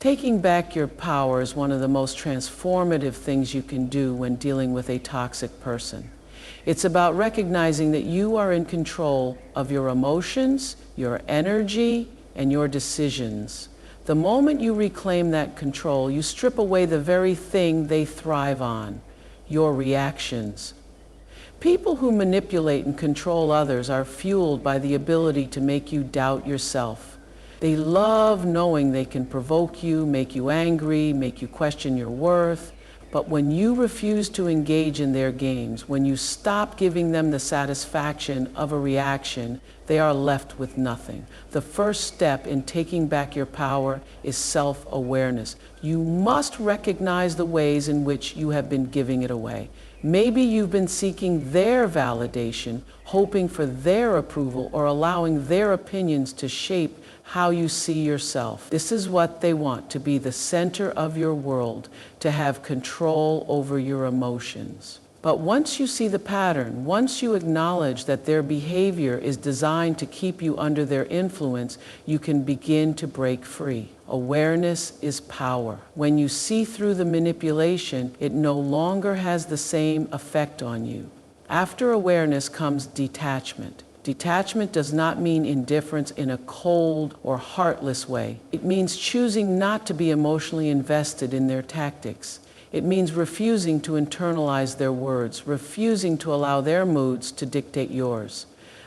Taking back your power is one of the most transformative things you can do when dealing with a toxic person. It's about recognizing that you are in control of your emotions, your energy, and your decisions. The moment you reclaim that control, you strip away the very thing they thrive on, your reactions. People who manipulate and control others are fueled by the ability to make you doubt yourself. They love knowing they can provoke you, make you angry, make you question your worth. But when you refuse to engage in their games, when you stop giving them the satisfaction of a reaction, they are left with nothing. The first step in taking back your power is self-awareness. You must recognize the ways in which you have been giving it away. Maybe you've been seeking their validation, hoping for their approval, or allowing their opinions to shape how you see yourself. This is what they want: to be the center of your world, to have control over your emotions. But once you see the pattern, once you acknowledge that their behavior is designed to keep you under their influence, you can begin to break free. Awareness is power. When you see through the manipulation, it no longer has the same effect on you. After awareness comes detachment. Detachment does not mean indifference in a cold or heartless way. It means choosing not to be emotionally invested in their tactics. It means refusing to internalize their words, refusing to allow their moods to dictate yours.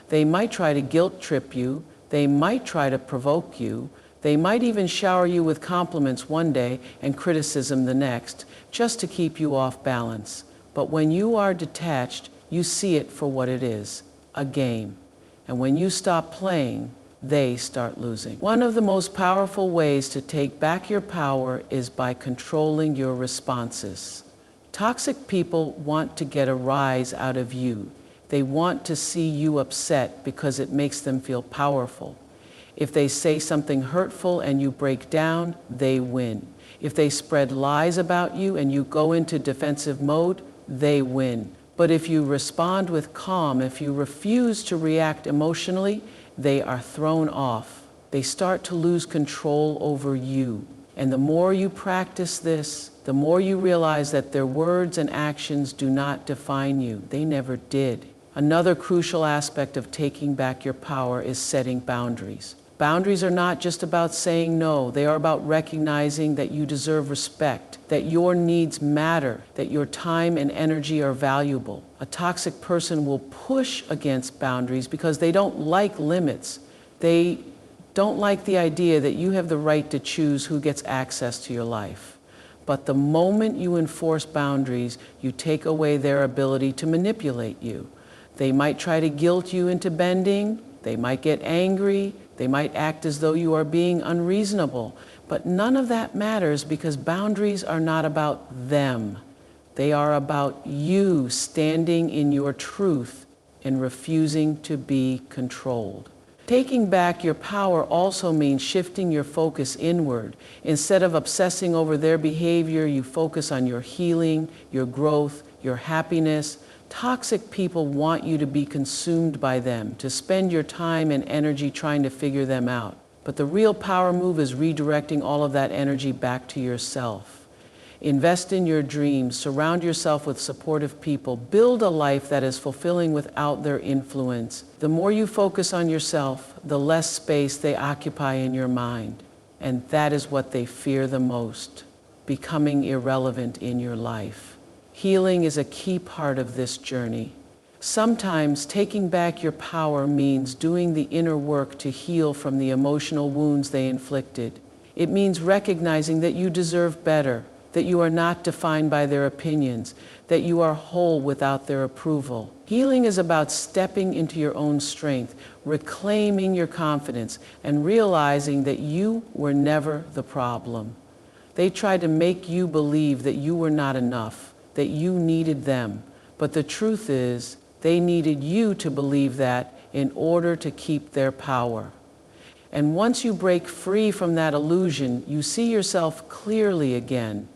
They might try to guilt trip you. They might try to provoke you. They might even shower you with compliments one day and criticism the next, just to keep you off balance. But when you are detached, you see it for what it is: a game. And when you stop playing, they start losing. One of the most powerful ways to take back your power is by controlling your responses. Toxic people want to get a rise out of you. They want to see you upset because it makes them feel powerful. If they say something hurtful and you break down, they win. If they spread lies about you and you go into defensive mode, they win. But if you respond with calm, if you refuse to react emotionally, they are thrown off. They start to lose control over you. And the more you practice this, the more you realize that their words and actions do not define you. They never did. Another crucial aspect of taking back your power is setting boundaries. Boundaries are not just about saying no. They are about recognizing that you deserve respect, that your needs matter, that your time and energy are valuable. A toxic person will push against boundaries because they don't like limits. They don't like the idea that you have the right to choose who gets access to your life. But the moment you enforce boundaries, you take away their ability to manipulate you. They might try to guilt you into bending. They might get angry. They might act as though you are being unreasonable. But none of that matters, because boundaries are not about them. They are about you standing in your truth and refusing to be controlled. Taking back your power also means shifting your focus inward. Instead of obsessing over their behavior, you focus on your healing, your growth, your happiness. Toxic people want you to be consumed by them, to spend your time and energy trying to figure them out. But the real power move is redirecting all of that energy back to yourself. Invest in your dreams, surround yourself with supportive people, build a life that is fulfilling without their influence. The more you focus on yourself, the less space they occupy in your mind. And that is what they fear the most: becoming irrelevant in your life. Healing is a key part of this journey. Sometimes taking back your power means doing the inner work to heal from the emotional wounds they inflicted. It means recognizing that you deserve better, that you are not defined by their opinions, that you are whole without their approval. Healing is about stepping into your own strength, reclaiming your confidence, and realizing that you were never the problem. They tried to make you believe that you were not enough, that you needed them. But the truth is, they needed you to believe that in order to keep their power. And once you break free from that illusion, you see yourself clearly again.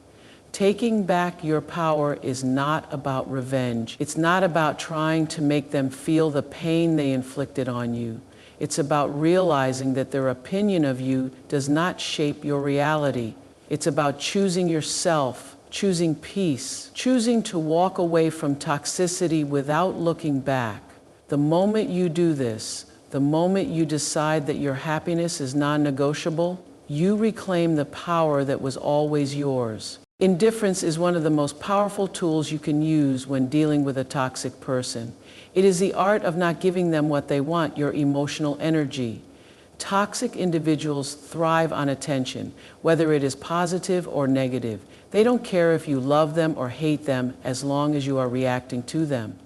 Taking back your power is not about revenge. It's not about trying to make them feel the pain they inflicted on you. It's about realizing that their opinion of you does not shape your reality. It's about choosing yourself, choosing peace, choosing to walk away from toxicity without looking back. The moment you do this, the moment you decide that your happiness is non-negotiable, you reclaim the power that was always yours. Indifference is one of the most powerful tools you can use when dealing with a toxic person. It is the art of not giving them what they want, your emotional energy. Toxic individuals thrive on attention, whether it is positive or negative. They don't care if you love them or hate them as long as you are reacting to them.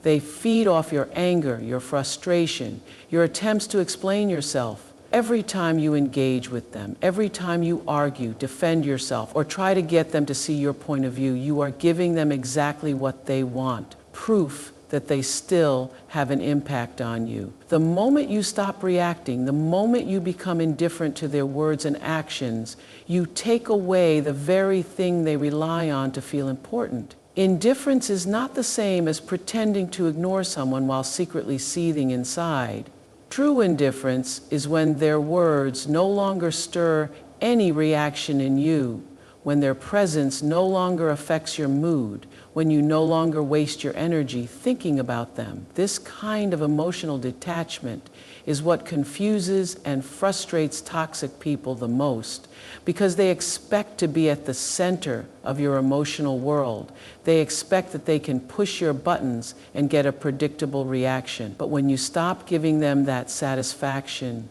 They feed off your anger, your frustration, your attempts to explain yourself. Every time you engage with them, every time you argue, defend yourself, or try to get them to see your point of view, you are giving them exactly what they want, proof that they still have an impact on you. The moment you stop reacting, the moment you become indifferent to their words and actions, you take away the very thing they rely on to feel important. Indifference is not the same as pretending to ignore someone while secretly seething inside. True indifference is when their words no longer stir any reaction in you, when their presence no longer affects your mood, when you no longer waste your energy thinking about them. This kind of emotional detachment is what confuses and frustrates toxic people the most, because they expect to be at the center of your emotional world. They expect that they can push your buttons and get a predictable reaction. But when you stop giving them that satisfaction,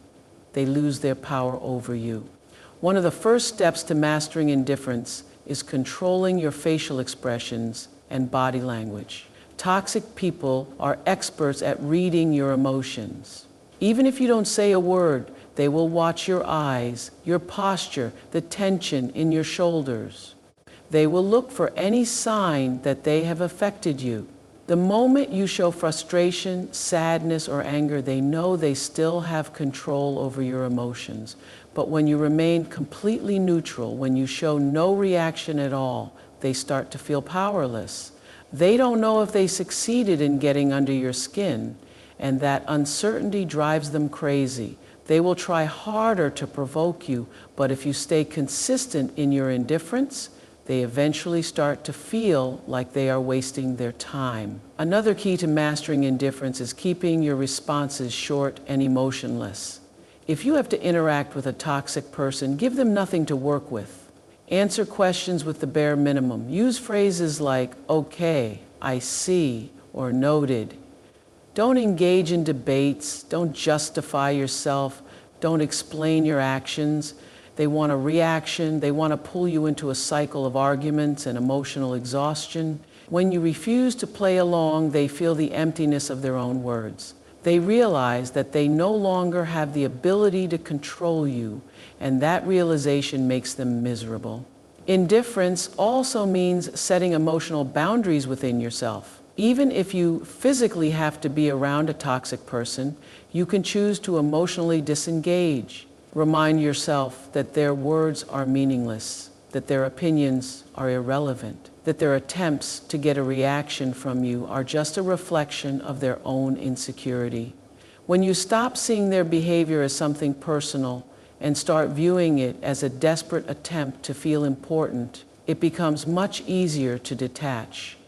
they lose their power over you. One of the first steps to mastering indifference is controlling your facial expressions and body language. Toxic people are experts at reading your emotions. Even if you don't say a word, they will watch your eyes, your posture, the tension in your shoulders. They will look for any sign that they have affected you. The moment you show frustration, sadness, or anger, they know they still have control over your emotions. But when you remain completely neutral, when you show no reaction at all, they start to feel powerless. They don't know if they succeeded in getting under your skin, and that uncertainty drives them crazy. They will try harder to provoke you, but if you stay consistent in your indifference, they eventually start to feel like they are wasting their time. Another key to mastering indifference is keeping your responses short and emotionless. If you have to interact with a toxic person, give them nothing to work with. Answer questions with the bare minimum. Use phrases like, okay, I see, or noted. Don't engage in debates. Don't justify yourself. Don't explain your actions. They want a reaction. They want to pull you into a cycle of arguments and emotional exhaustion. When you refuse to play along, they feel the emptiness of their own words. They realize that they no longer have the ability to control you, and that realization makes them miserable. Indifference also means setting emotional boundaries within yourself. Even if you physically have to be around a toxic person, you can choose to emotionally disengage. Remind yourself that their words are meaningless, that their opinions are irrelevant, that their attempts to get a reaction from you are just a reflection of their own insecurity. When you stop seeing their behavior as something personal and start viewing it as a desperate attempt to feel important, it becomes much easier to detach.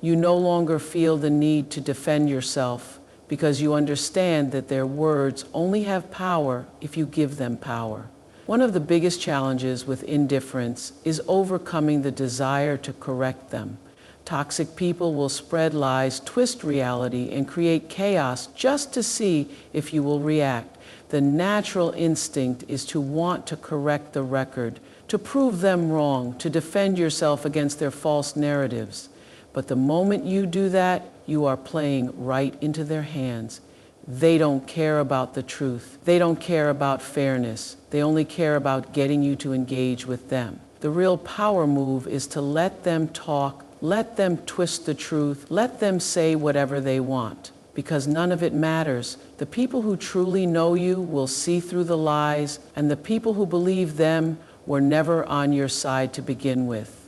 You no longer feel the need to defend yourself because you understand that their words only have power if you give them power. One of the biggest challenges with indifference is overcoming the desire to correct them. Toxic people will spread lies, twist reality, and create chaos just to see if you will react. The natural instinct is to want to correct the record, to prove them wrong, to defend yourself against their false narratives. But the moment you do that, you are playing right into their hands. They don't care about the truth. They don't care about fairness. They only care about getting you to engage with them. The real power move is to let them talk, let them twist the truth, let them say whatever they want, because none of it matters. The people who truly know you will see through the lies, and the people who believe them were never on your side to begin with.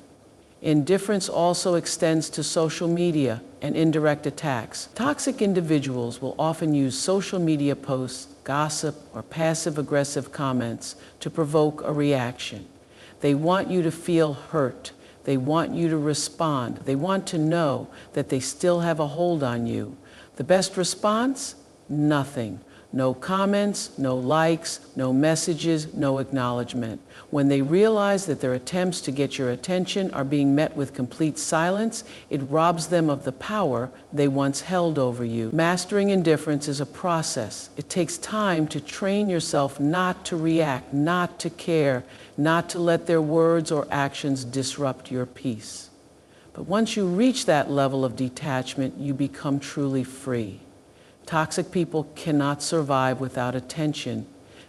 Indifference also extends to social media and indirect attacks. Toxic individuals will often use social media posts, gossip, or passive-aggressive comments to provoke a reaction. They want you to feel hurt. They want you to respond. They want to know that they still have a hold on you. The best response? Nothing. No comments, no likes, no messages, no acknowledgement. When they realize that their attempts to get your attention are being met with complete silence, it robs them of the power they once held over you. Mastering indifference is a process. It takes time to train yourself not to react, not to care, not to let their words or actions disrupt your peace. But once you reach that level of detachment, you become truly free. Toxic people cannot survive without attention.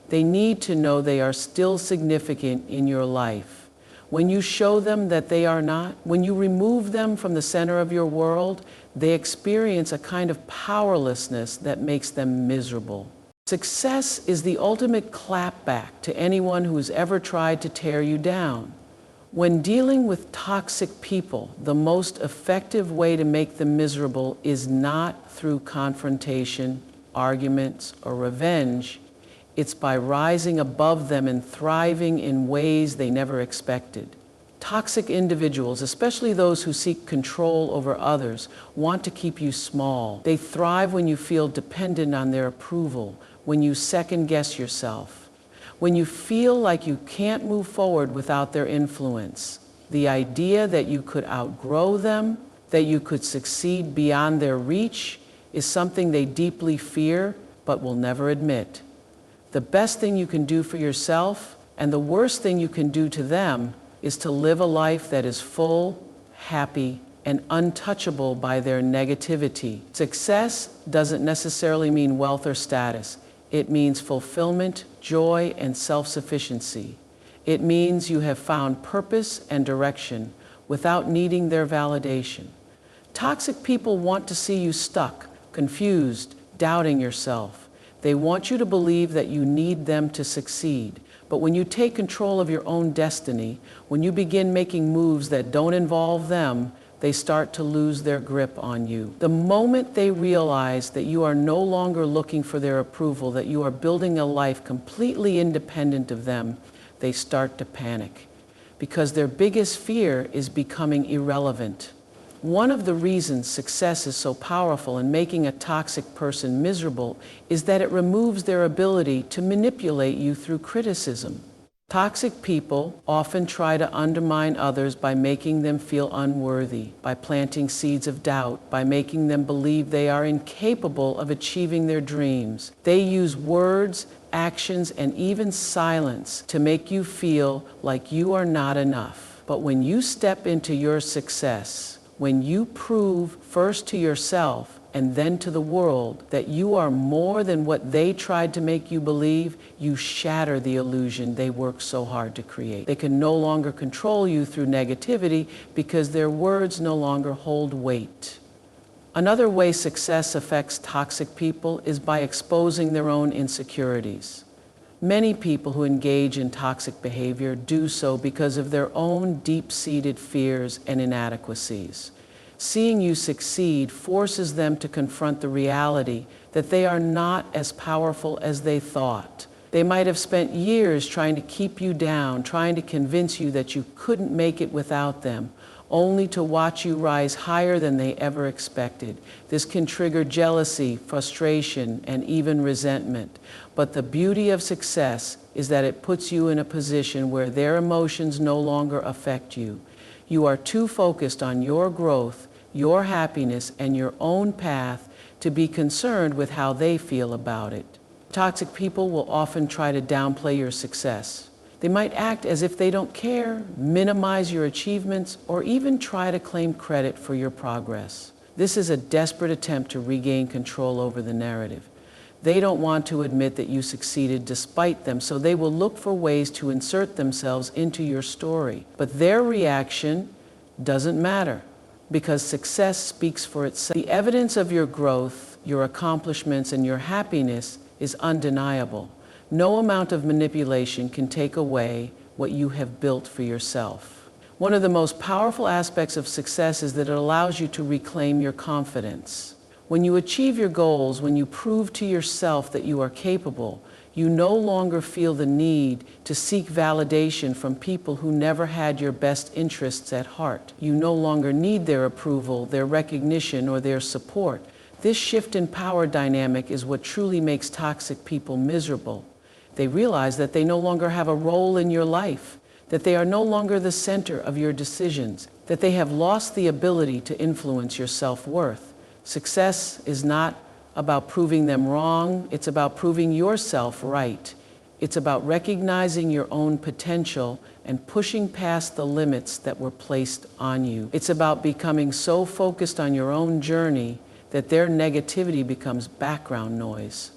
They need to know they are still significant in your life. When you show them that they are not, when you remove them from the center of your world, they experience a kind of powerlessness that makes them miserable. Success is the ultimate clapback to anyone who's ever tried to tear you down. When dealing with toxic people, the most effective way to make them miserable is not through confrontation, arguments, or revenge. It's by rising above them and thriving in ways they never expected. Toxic individuals, especially those who seek control over others, want to keep you small. They thrive when you feel dependent on their approval, when you second-guess yourself, when you feel like you can't move forward without their influence. The idea that you could outgrow them, that you could succeed beyond their reach, is something they deeply fear but will never admit. The best thing you can do for yourself, and the worst thing you can do to them, is to live a life that is full, happy, and untouchable by their negativity. Success doesn't necessarily mean wealth or status. It means fulfillment, joy, and self-sufficiency. It means you have found purpose and direction without needing their validation. Toxic people want to see you stuck, confused, doubting yourself. They want you to believe that you need them to succeed. But when you take control of your own destiny, when you begin making moves that don't involve them, they start to lose their grip on you. The moment they realize that you are no longer looking for their approval, that you are building a life completely independent of them, they start to panic, because their biggest fear is becoming irrelevant. One of the reasons success is so powerful in making a toxic person miserable is that it removes their ability to manipulate you through criticism. Toxic people often try to undermine others by making them feel unworthy, by planting seeds of doubt, by making them believe they are incapable of achieving their dreams. They use words, actions, and even silence to make you feel like you are not enough. But when you step into your success, when you prove first to yourself and then to the world that you are more than what they tried to make you believe, you shatter the illusion they worked so hard to create. They can no longer control you through negativity because their words no longer hold weight. Another way success affects toxic people is by exposing their own insecurities. Many people who engage in toxic behavior do so because of their own deep-seated fears and inadequacies. Seeing you succeed forces them to confront the reality that they are not as powerful as they thought. They might have spent years trying to keep you down, trying to convince you that you couldn't make it without them, only to watch you rise higher than they ever expected. This can trigger jealousy, frustration, and even resentment. But the beauty of success is that it puts you in a position where their emotions no longer affect you. You are too focused on your growth, your happiness, and your own path to be concerned with how they feel about it. Toxic people will often try to downplay your success. They might act as if they don't care, minimize your achievements, or even try to claim credit for your progress. This is a desperate attempt to regain control over the narrative. They don't want to admit that you succeeded despite them, so they will look for ways to insert themselves into your story. But their reaction doesn't matter, because success speaks for itself. The evidence of your growth, your accomplishments, and your happiness is undeniable. No amount of manipulation can take away what you have built for yourself. One of the most powerful aspects of success is that it allows you to reclaim your confidence. When you achieve your goals, when you prove to yourself that you are capable, You no longer feel the need to seek validation from people who never had your best interests at heart. You no longer need their approval, their recognition, or their support. This shift in power dynamic is what truly makes toxic people miserable. They realize that they no longer have a role in your life, that they are no longer the center of your decisions, that they have lost the ability to influence your self-worth. Success is not about proving them wrong, it's about proving yourself right. It's about recognizing your own potential and pushing past the limits that were placed on you. It's about becoming so focused on your own journey that their negativity becomes background noise.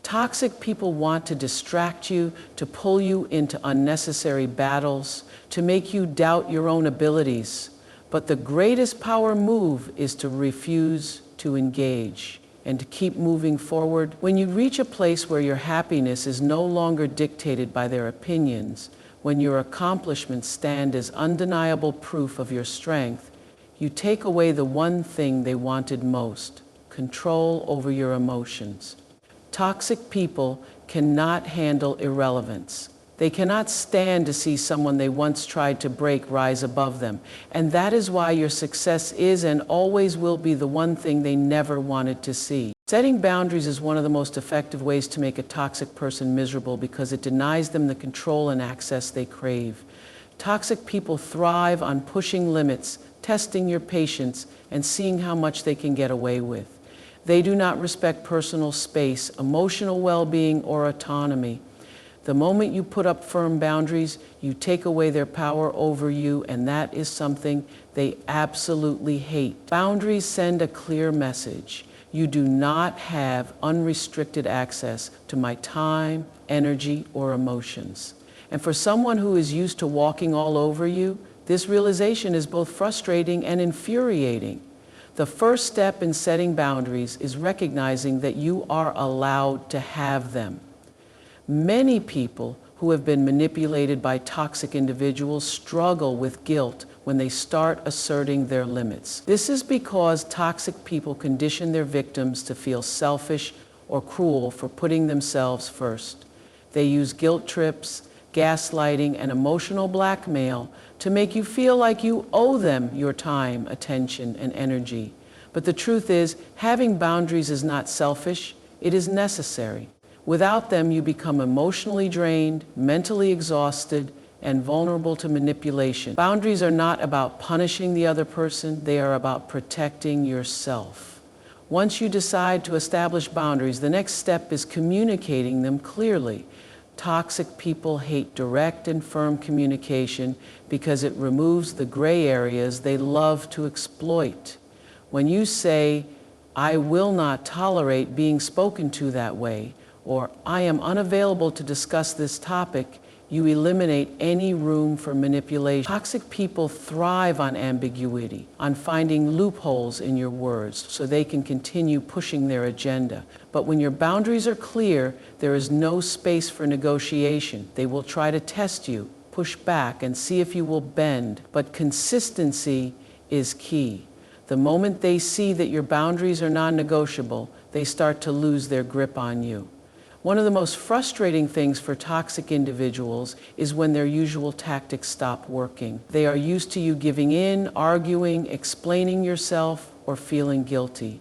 Toxic people want to distract you, to pull you into unnecessary battles, to make you doubt your own abilities. But the greatest power move is to refuse to engage and to keep moving forward. When you reach a place where your happiness is no longer dictated by their opinions, when your accomplishments stand as undeniable proof of your strength, you take away the one thing they wanted most: control over your emotions. Toxic people cannot handle irrelevance. They cannot stand to see someone they once tried to break rise above them. And that is why your success is and always will be the one thing they never wanted to see. Setting boundaries is one of the most effective ways to make a toxic person miserable because it denies them the control and access they crave. Toxic people thrive on pushing limits, testing your patience, and seeing how much they can get away with. They do not respect personal space, emotional well-being, or autonomy. The moment you put up firm boundaries, you take away their power over you, and that is something they absolutely hate. Boundaries send a clear message. You do not have unrestricted access to my time, energy, or emotions. And for someone who is used to walking all over you, this realization is both frustrating and infuriating. The first step in setting boundaries is recognizing that you are allowed to have them. Many people who have been manipulated by toxic individuals struggle with guilt when they start asserting their limits. This is because toxic people condition their victims to feel selfish or cruel for putting themselves first. They use guilt trips, gaslighting, and emotional blackmail to make you feel like you owe them your time, attention, and energy. But the truth is, having boundaries is not selfish, it is necessary. Without them, you become emotionally drained, mentally exhausted, and vulnerable to manipulation. Boundaries are not about punishing the other person, they are about protecting yourself. Once you decide to establish boundaries, the next step is communicating them clearly. Toxic people hate direct and firm communication because it removes the gray areas they love to exploit. When you say, "I will not tolerate being spoken to that way," or "I am unavailable to discuss this topic," you eliminate any room for manipulation. Toxic people thrive on ambiguity, on finding loopholes in your words so they can continue pushing their agenda. But when your boundaries are clear, there is no space for negotiation. They will try to test you, push back, and see if you will bend. But consistency is key. The moment they see that your boundaries are non-negotiable, they start to lose their grip on you. One of the most frustrating things for toxic individuals is when their usual tactics stop working. They are used to you giving in, arguing, explaining yourself, or feeling guilty.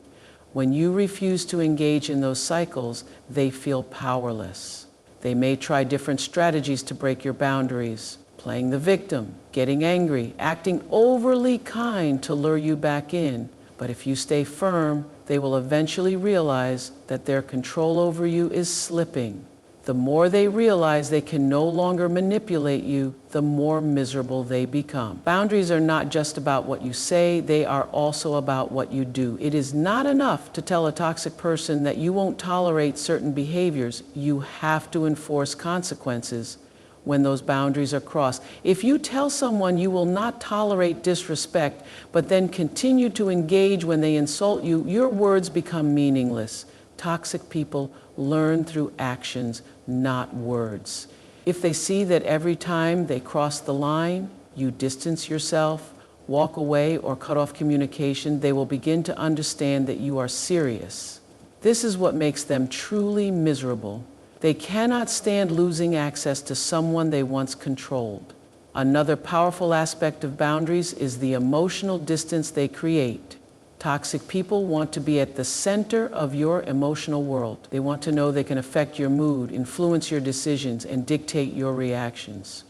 When you refuse to engage in those cycles, they feel powerless. They may try different strategies to break your boundaries, playing the victim, getting angry, acting overly kind to lure you back in. But if you stay firm, they will eventually realize that their control over you is slipping. The more they realize they can no longer manipulate you, the more miserable they become. Boundaries are not just about what you say, they are also about what you do. It is not enough to tell a toxic person that you won't tolerate certain behaviors. You have to enforce consequences when those boundaries are crossed. If you tell someone you will not tolerate disrespect, but then continue to engage when they insult you, your words become meaningless. Toxic people learn through actions, not words. If they see that every time they cross the line, you distance yourself, walk away, or cut off communication, they will begin to understand that you are serious. This is what makes them truly miserable. They cannot stand losing access to someone they once controlled. Another powerful aspect of boundaries is the emotional distance they create. Toxic people want to be at the center of your emotional world. They want to know they can affect your mood, influence your decisions, and dictate your reactions.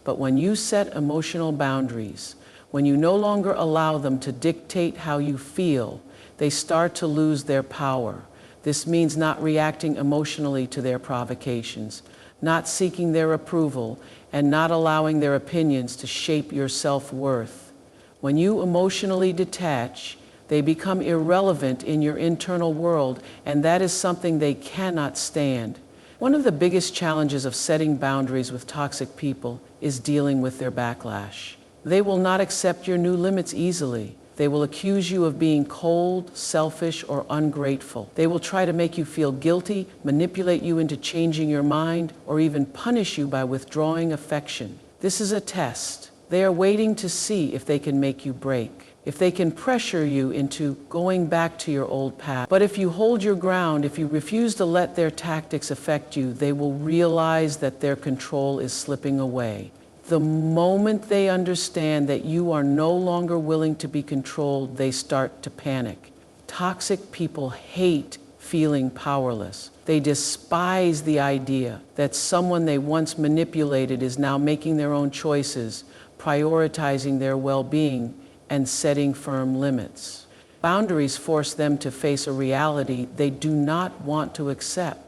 But when you set emotional boundaries, when you no longer allow them to dictate how you feel, they start to lose their power. This means not reacting emotionally to their provocations, not seeking their approval, and not allowing their opinions to shape your self-worth. When you emotionally detach, they become irrelevant in your internal world, and that is something they cannot stand. One of the biggest challenges of setting boundaries with toxic people is dealing with their backlash. They will not accept your new limits easily. They will accuse you of being cold, selfish, or ungrateful. They will try to make you feel guilty, manipulate you into changing your mind, or even punish you by withdrawing affection. This is a test. They are waiting to see if they can make you break, if they can pressure you into going back to your old path. But if you hold your ground, if you refuse to let their tactics affect you, they will realize that their control is slipping away. The moment they understand that you are no longer willing to be controlled, they start to panic. Toxic people hate feeling powerless. They despise the idea that someone they once manipulated is now making their own choices, prioritizing their well-being, and setting firm limits. Boundaries force them to face a reality they do not want to accept,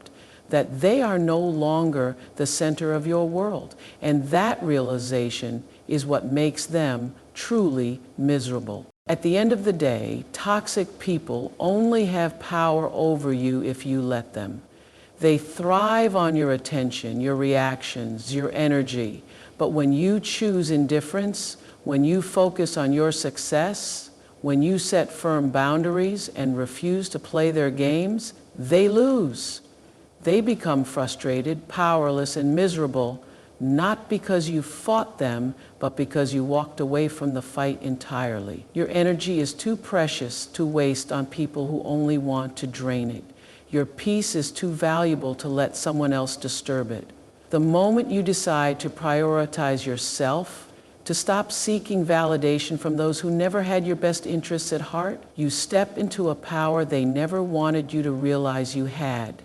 that they are no longer the center of your world. And that realization is what makes them truly miserable. At the end of the day, toxic people only have power over you if you let them. They thrive on your attention, your reactions, your energy. But when you choose indifference, when you focus on your success, when you set firm boundaries and refuse to play their games, they lose. They become frustrated, powerless, and miserable, not because you fought them, but because you walked away from the fight entirely. Your energy is too precious to waste on people who only want to drain it. Your peace is too valuable to let someone else disturb it. The moment you decide to prioritize yourself, to stop seeking validation from those who never had your best interests at heart, you step into a power they never wanted you to realize you had.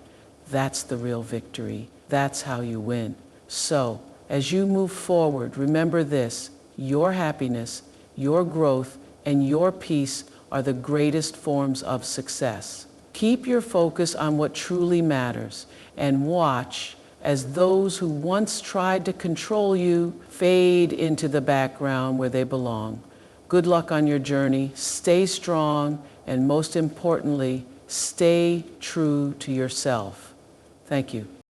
That's the real victory. That's how you win. So, as you move forward, remember this: your happiness, your growth, and your peace are the greatest forms of success. Keep your focus on what truly matters and watch as those who once tried to control you fade into the background where they belong. Good luck on your journey. Stay strong, and most importantly, stay true to yourself. Thank you.